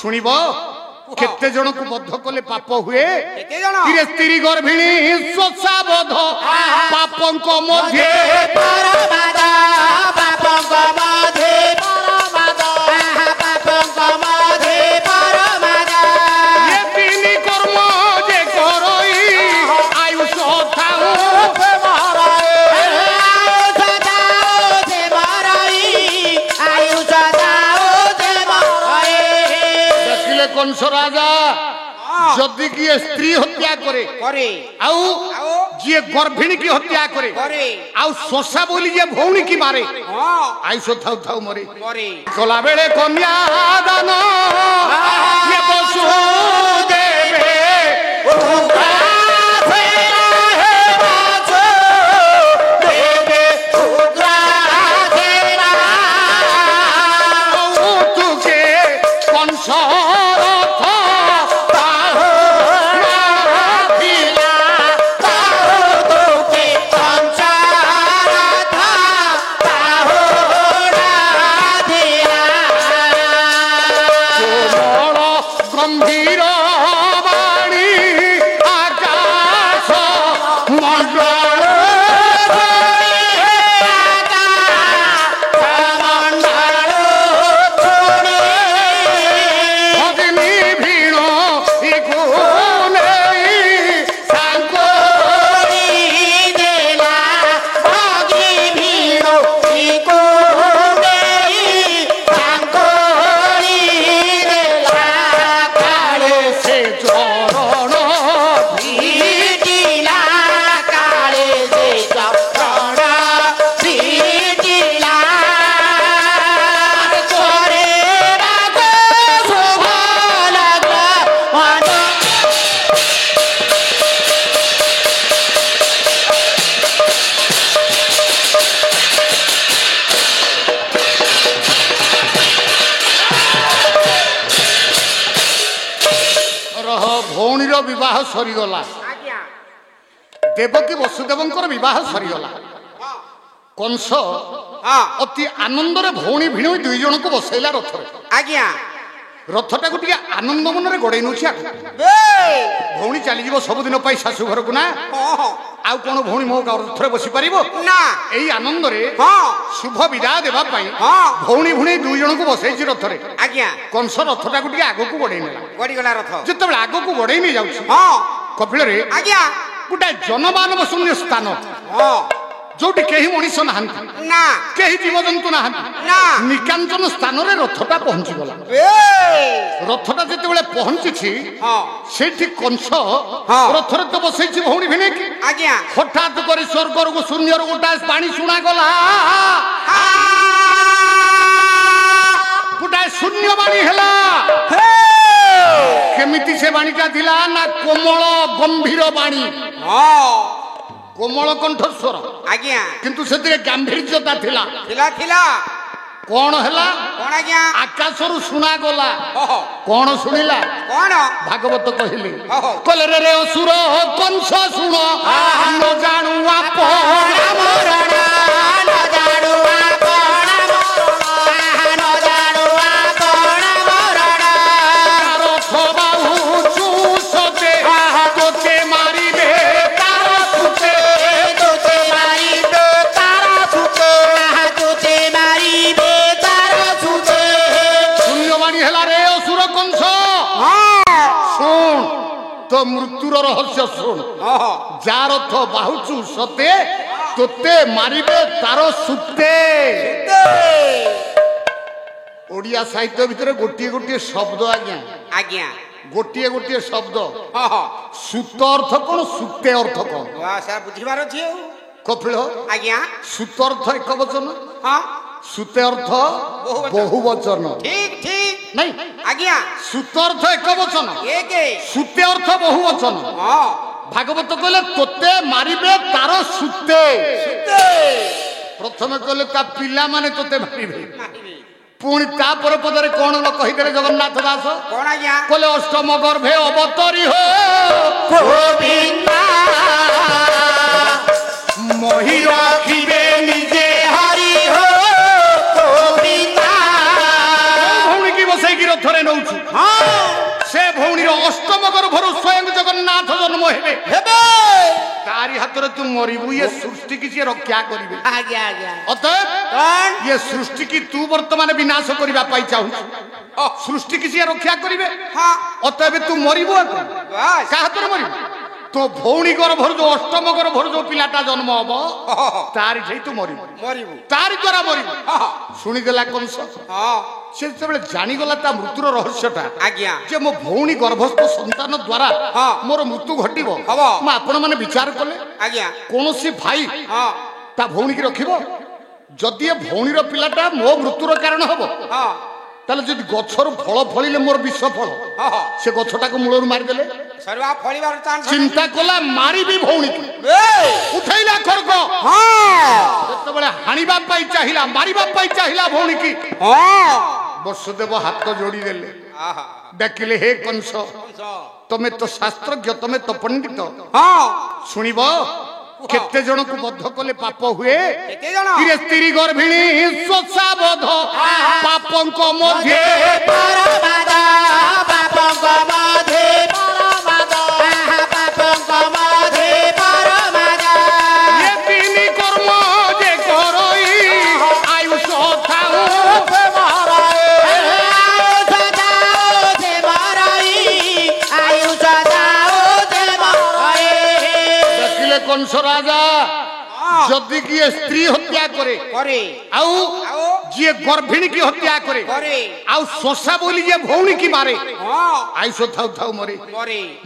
শুনিব কেতে জনকু বদ্ধ কলে পাপ হুয়ে কিরে স্ত্রী গর্ভিণী শোষা বধ পাপঙ্ক মধ্যে পরমাদ পাপঙ্ক মধ্যে পরমাদ পাপঙ্ক মধ্যে পরমাদ এ তিনি কর্ম যে করই আয়ুষ থাও कंस राजा जदि किए स्त्री हत्या करे आउ जी गर्भिणी की हत्या करे आउ शोषा बोली जे भौणी की मारे आयुष थाउ थाउ मरे कला बेले कन्या दान ये पशु देवे विवाह सरीगला देवकी वसुदेवंकर विवाह सरीगला कंस अति आनंद भौणी भिणी दुई जन को बसैला रथ रथटा को आनंद मन में गड़े नौ भौणी चली सबुदिन शाशु घर को ना आउ कौन भौणी मो रथ बसी पार यही आनंद शुभ विदा देवाई भौणी भुणी दुई जन को बसई रथ कंस रथटा को आग को गड़ेला जिते आग को गड़े नहीं जाऊँ कपिल गोटे जनमानव शून्य स्थान जो कहीं मनीष ना कहीं जीवजंतु ना निकांचन स्थान रथटा पहुंची गला रथटा जिते पहुंची से कंस रथरे तो बसई भौणी भिणे हठात कर स्वर्ग को शून्य गोटा पानी शुणा गला गोटा शून्य बाणी है केमिति से बाणीटा थिला ना कोमल गंभीर बाणी कोमल कंठस्वर किंतु से गांभीर्यता थिला कौन है आकाश रु शुणा गला कौन शुणिला भागवत कहले कले रे असुर कंस शुण न जानू तो मृत्युर रहस्य शुण जार रथ बाहुचु सते तोते मारिबे तार सुते ओडिया साहित्य भितर गोटे गोटे शब्द आज्ञा गोटे गोटे शब्द सुत अर्थ कौन सुते अर्थ कौन बुझीबार अछि कपिल सुत अर्थ एक वचन सुते अर्थ बहुवचन ठीक नहीं सुत अर्थ एक वचन सुते अर्थ बहुवचन भागवत कहले तोते मारिबे तार सुते प्रथम कहले ता पिला माने तोते मारिबे पुणी तापर पदरे कौन कहीदे जगन्नाथ दास कहले अष्टम गर्भे अवतरी हो मोहि रखिबे निजे हरि हो भौणी की बसई रथरे नौछु ସେ ଭଉଣୀର ଅଷ୍ଟମ ଗର୍ଭରୁ ସ୍ୱୟଂ ଜଗନ୍ନାଥ ଜନ୍ମ ହେବେ ତାରି ହାତରେ ତୁ ମରିବୁ ଇଏ ସୃଷ୍ଟି କି ସିଏ ରକ୍ଷା କରିବେ ଅତଏବ ଇଏ ସୃଷ୍ଟି କି ତୁ ବର୍ତ୍ତମାନ ବିନାଶ କରିବା ପାଇଁ ଚାହୁଁଛୁ ସୃଷ୍ଟି କି ସିଏ ରକ୍ଷା କରିବେ ଅତଏବ ତୁ ମରିବୁ କାହା ହାତରେ ମରିବୁ तो भौणी गर्भर जो अष्टम गर्भर जो पिलाटा जन्म हम तारी ठई तू मरिबु तारी द्वारा मरिबु शुणीदेला कंस से जब जानीगला ता मृत्युर रहस्यटा जे मो भौणी गर्भस्थ संतान द्वारा मोर मृत्यु घटिबो म आपण माने विचार कले कोनोसी भाई ता भौणी की रखिबो जदि ए भौणीर पिलाटा मो मृत्युर कारण हबो ताले जदि गछर फल फलिले मोर विष फल से गछटा को मूलर मार देले सरवा फलिबार चांस चिंता कला मारी भी भौणी उठैला खरको जते बेले हानिबा पाई चाहिला मारिबा पाई चाहिला भौणी की वसुदेव हाथ जोड़ी देले डाकिले हे कंस तमे तो शास्त्रज्ञ तमे तो पंडित सुनिबो केते जन को बद्ध कले पाप हुए किरे स्त्री गर्भिणी स्वसाबोध पापंक मध्ये परमादा पापंक मध्ये परमादा पापंक मध्ये परमादा ये तीन कर्म जे करई आयुष थाउ से मराई आयुष दाओ से मराई देखिले कंस राजा जदि की स्त्री हत्या करे आउ जे गर्भिणी की हत्या करे आउ शोषा बोली जे भौणी की मारे आयुष थाउ थाउ मरे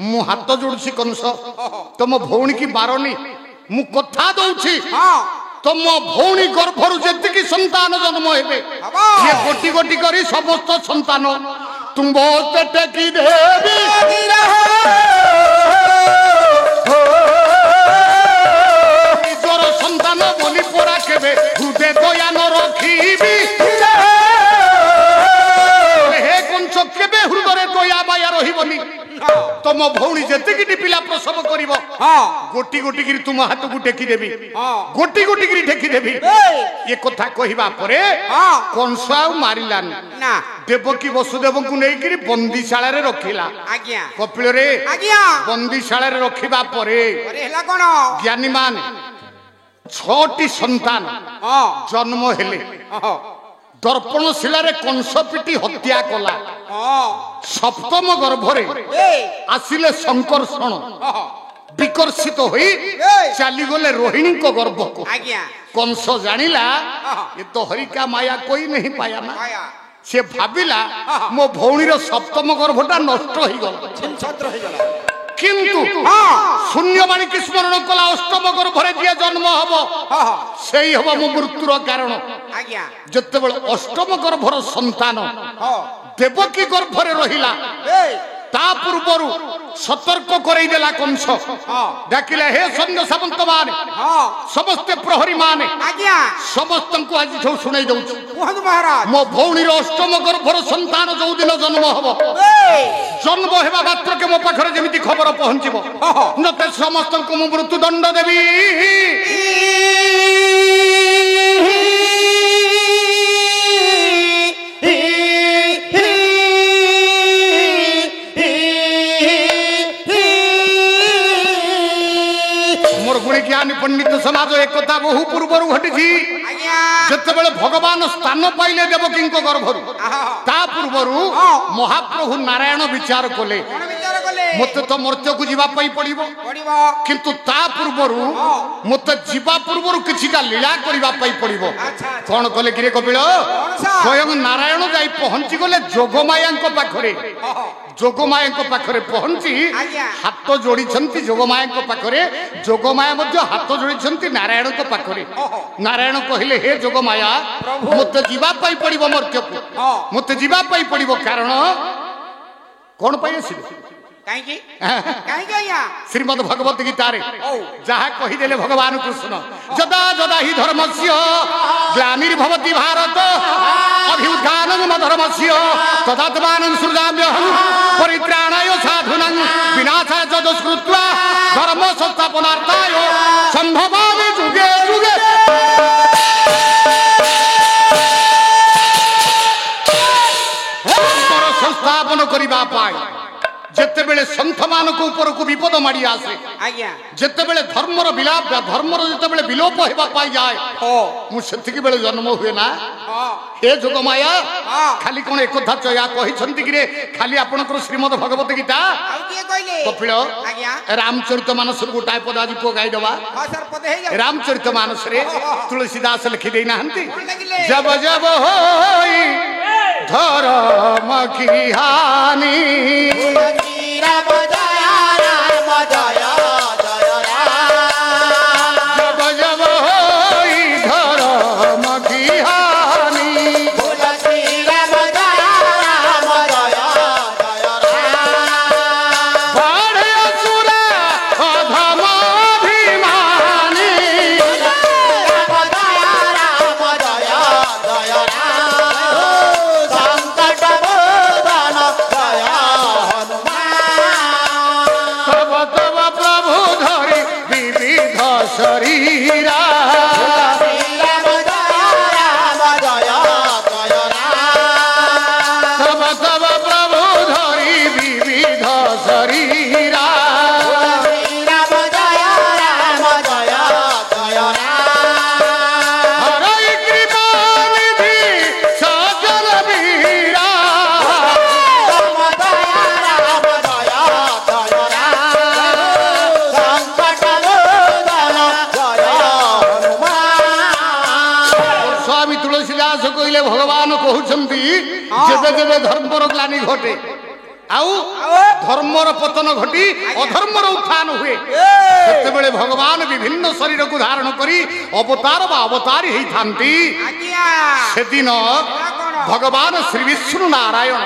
मु हाथ जोड़सी कंस तुम भौणी की मारनी मु कथा दउछि तुम भौणी गर्भरु जेतिकी संतान जन्म हेबे ये गोटी गोटी करी समस्त संतान तुम पेटे की देवी निजर संतान बोली पड़ा केबे हृदय दया न रखिबी हे कंस केबे हृदय दया माया रहिबनी तुम भौणी जेतिकी पिला प्रसव करिवो गोटी गोटी गिरी तुम हाथ को टेकी देबी गोटी गोटी गिरी टेकी देबी ये कथा कहिबा परे कंस आ मारिलान ना देवकी वसुदेव को नै गिरी बंदीशाला रे रखिला कपिल रे बंदीशाला रे रखिबा परे हेला कोन ज्ञानी मान 6टी संतान जन्म हेले दर्पण शिला रे कंस पिटी हत्या कला सप्तम गर्भरे आसिले संकर्षण विकर्षित होई चली गले रोहिणी को गर्भ को कंस जानिला ये तो हरिका माया कोई नहीं पाया ना से भाबिला मो भौणी रो सप्तम गर्भटा नष्ट होई गला किंतु शून्यवाणी की स्मरण कला अष्टम गर्भरे जे जन्म हबो सेई हबो मो मृत्युर कारण जते बेले अष्टम गर्भर संतान देवकी गर्भरे रहिला ता पूर्वरु सतर्क करई देला कंस डाकिले हे सैन्य सामंत मान समस्त प्रहरी मान समस्त को आज ठो सुनाई दउछ महाराज मो भौणी अष्टम गर्भर संतान जो दिन जन्म हबो जन्म हेबा मात्र के मो पाखरे जेमिति खबर पहुंचीबो नते समस्त को मो मृत्यु दंड देबी ज्ञानी पंडित समाज एक कथा बहु पूर्व घटी जिते भगवान स्थान पाइले देवकी गर्भरु ता पूर्व महाप्रभु नारायण विचार कले मत तो मर्त्य को जीवा पड़िबो किंतु ता पूर्व मत जीवा पूर्व किछिटा लीला करिबा पड़िबो कौन कले गिरे कपिल स्वयं नारायण जाई पहुंची गले जोगमाया पाखरे जोगमाया पाखरे पहुंची हाथ जोड़ी जोगमाया पाखरे जोगमाया हाथ जोड़ी नारायण पाखरे नारायण कहले हे जोगमाया मत जीवा पड़िबो मर्त्य को मत जीवा पड़िबो कारण कौन पाई आसिबे श्रीमद भगवत गीता रे जहा कहीदेले भगवान कृष्ण जदा जदा ही धर्मस्य ग्लानिर्भवति भारत अभ्युत्थानं धर्मस्य तदात्मानं सृजाम्यहं परित्राणाय साधूनां विनाशाय च दुष्कृत्वा धर्म संस्थापनार्थाय संभवामि युगे युगे संस्थापन କରିବା ପାଇଁ ଯେତେବେଳେ ସନ୍ଥମାନଙ୍କ ଉପରକୁ ବିପଦ ମାଡ଼ି ଆସେ ଆଜ୍ଞା ଯେତେବେଳେ ଧର୍ମର ଯେତେବେଳେ ବିଲୋପ ହେବା ପାଇଁ ଯାଏ ମୁଁ ସେତିକି ବେଳେ ଜନ୍ମ ହୁଏ ନା ହେ ଯୋଗମାୟା ଖାଲି କଣ ଏକଥା ଚୟା କହିଛନ୍ତି କି ରେ ଖାଲି ଆପଣଙ୍କର ଶ୍ରୀମଦ ଭଗବତ ଗୀତା ଆଉ କିଏ କହିଲେ କପିଳ ଆଜ୍ଞା ରାମଚରିତ ମାନସରୁ ଗୋଟାଏ ପଦ ଆଜି ପକାଇଦବା ହଁ ସାର୍ ପଦେ ହେଇଯାଉ ରାମଚରିତ ମାନସରେ ତୁଳସୀଦାସ ଲେଖି ଦେଇନାହାନ୍ତି କଣ ଲେଖିଲେ जब जब होई धर्म की हानि ରାମ ଜୟ ରାମ ଜୟ ଜୟ ରାମ जब जब होई धर्म की हानि तुलसी राम जय राम जय जय राम बढ़े असुर अधमाभिमानी राम जय राम जय जय राम संकट मोचन जय हनुमान तब तब प्रभु धरि विविध शरीरा राम जय राम जय जय राम तब तब प्रभु धरि विविध शरीरा राम जय राम जय जय राम हरै कृपा निधि सजल वीरा राम जय राम जय जय राम संकट मोचन जय हनुमान स्वामी तुलसीदास कहले भगवान कहउछंती जेबे जेबे धर्मर ग्लानि घटे आउ धर्मर पतन घटी अधर्मर उत्थान हुए सेतेबेले भगवान विभिन्न शरीर को धारण करी अवतार बा अवतारी हेई थांती आज्ञा सेदिन भगवान श्री विष्णु नारायण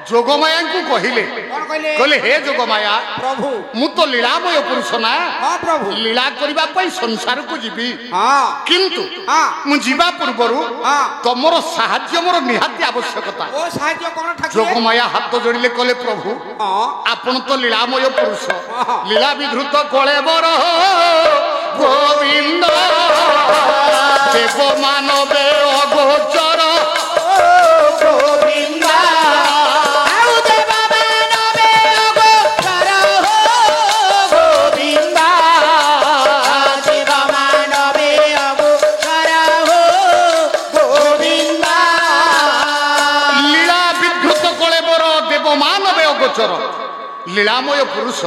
जोगमाया को कहिले कौन कहले कहले हे जोगमाया प्रभु मु तो लीलामय पुरुष ना हाँ प्रभु लीला करिबा पई संसार को जीवी हाँ किंतु हाँ मु जीवा पूर्वरु हाँ तमर साहाय्य मोर निहाती आवश्यकता ओ साहाଯ୍ୟ कौन ठाकुर जोगमाया हाथ जोड़िले कहले प्रभु हाँ आपण तो लीलामय पुरुष हाँ। लीला विधृत कले बर गोविंद देव मानवे अगोचर गोविंद ଆଉ ଦେବ ମାନବେ ଅଗୋଚର ହୋ ଗୋବିନ୍ଦ ଦେବ ମାନବେ ଅଗୋଚର ହୋ ଗୋବିନ୍ଦ लीला विधृत कले बर देव मानवे अगोचर लीलामय पुरुष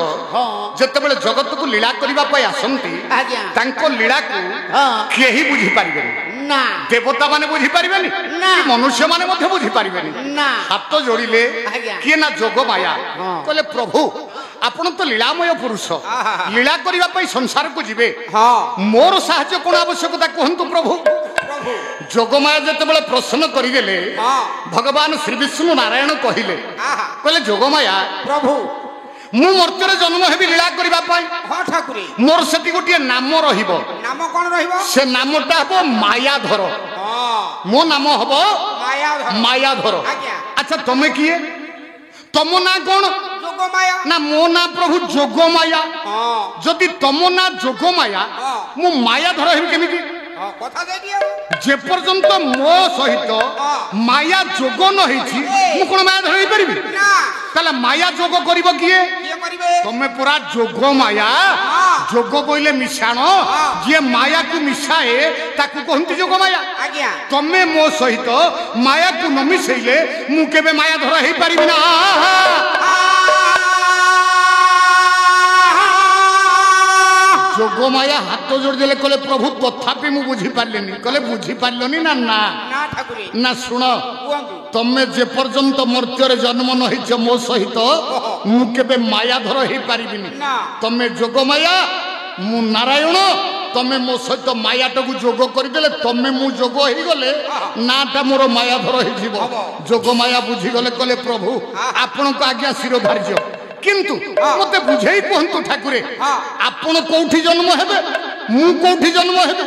जेतेबेले जगत को लीला करिबा पई आसंती आज्ञा तांको लीला को हाँ केही बुझी पारिबेनी ନା देवता माने बुझी पारिबेनी ना। कि मनुष्य माने मध्ये बुझी पारिबेनी ନା हाथ जोड़िले आज्ञा। किए ना जोग माया हाँ। कहले प्रभु आपण तो लीलामय पुरुष आहा। लीला करिबा पई संसार को जिवे ହଁ मोर साहाय्य कोन आवश्यकता कहंतु प्रभु ପ୍ରଭୁ जोगमाया जेतेबेले प्रश्न करिदेले ହଁ भगवान श्री विष्णु नारायण कहिले ଆହା कहले जोगमाया ପ୍ରଭୁ मु मर्त्य जन्म हेबी लीला करिबा पई ହଁ ଠାକୁରେ मोर सेति गोटे नाम रहिबो ନାମ କଣ ରହିବ से नामटा हबो मायाधर ହଁ मो नाम हबो ମାୟାଧର मायाधर ଆଜ୍ଞା अच्छा तमे किए तम ना कौन ଯୋଗମାୟା ना मो ना प्रभु जोगमाया ହଁ जदि तम ना जोगमाया ହଁ मु मायाधर हेबी केमिति ହଁ କଥା ଦେଇକି ଆଉ जे पर्यंत मो सहित माया जोग न होईछि मु कोन मायाधर हेई परिबि ନା ताले माया जोग करिवो किए କିଏ କରିବେ तमे पूरा जोग माया हाँ। जोग बोइले मिशाण जे माया को मिशाए ताकू कहंती जोग माया ଆଜ୍ଞା तमे मो सहित माया को न मिसेइले मु केबे माया धर हेई परिबि ना जोग माया हाथ जोड़ देले कहले प्रभु तथापि मु बुझी पारलेनी कहले बुझी पारलनी ना ना ନା ଠାକୁରେ ना सुन କୁହନ୍ତୁ तमे जे पर्यंत मर्त्य जन्म न होइछ मो सहित मु केबे माया धर हेई परिबिनी ନା तमे जोग माया मु नारायण तमे मो सहित मायाटाକୁ जोग କରିଦେଲେ तमे मु जोग ହେଇ ଗଲେ नाटा मोर मायाधर ହେଇଯିବ जोग माया बुझी गले कहले प्रभु आपणको आज्ञा शिरोधार्य किंतु मते बुझेई कहंतु ठाकुरे आपण कोठी जन्म हेबे मु कोठी जन्म हेबे